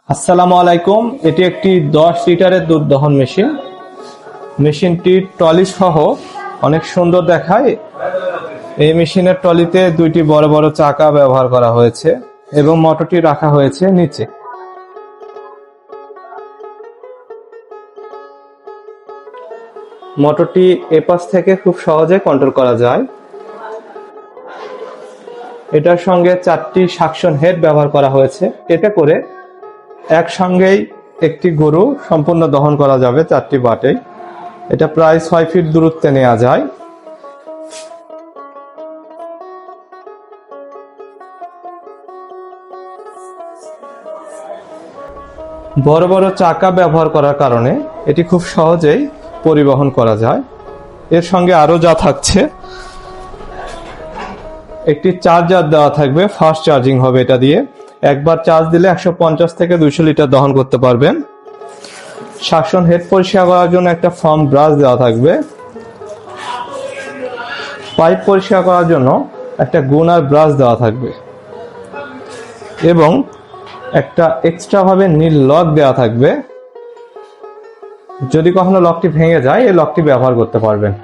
আসসালামু আলাইকুম। এটি একটি 10 লিটারের দুধ দহন মেশিন। মেশিনটি ট্রলি সহ অনেক সুন্দর দেখায়। এই মেশিনের ট্রলিতে দুইটি বড় বড় চাকা ব্যবহার করা হয়েছে এবং মোটরটি রাখা হয়েছে নিচে। মোটরটি এপাশ থেকে খুব সহজে কন্ট্রোল করা যায়। এটার সঙ্গে 4টি সাকশন হেড ব্যবহার করা হয়েছে। এতে করে একসঙ্গেই একটি গরু সম্পূর্ণ দহন করা যাবে 4টি বাটে। এটা প্রায় 6 ফিট দূরত্বে নেওয়া যায়। বড় বড় চাকা ব্যবহার করার কারণে এটি খুব সহজেই পরিবহন করা যায়। এর সঙ্গে আরো যা থাকছে, একটি চার্জার দেওয়া থাকবে, ফাস্ট চার্জিং হবে এটা দিয়ে। একবার চার্জ দিলে 150 থেকে 200 লিটার দহন করতে পারবেন। সাকশন হেড পরিষ্কার করার জন্য একটা ফর্ম ব্রাশ দেওয়া থাকবে। পাইপ পরিষ্কার করার জন্য একটা গুনার ব্রাশ দেওয়া থাকবে এবং একটা এক্সট্রা ভাবে নীল লক দেওয়া থাকবে। যদি কখনো লকটি ভেঙে যায় এই লকটি ব্যবহার করতে পারবেন।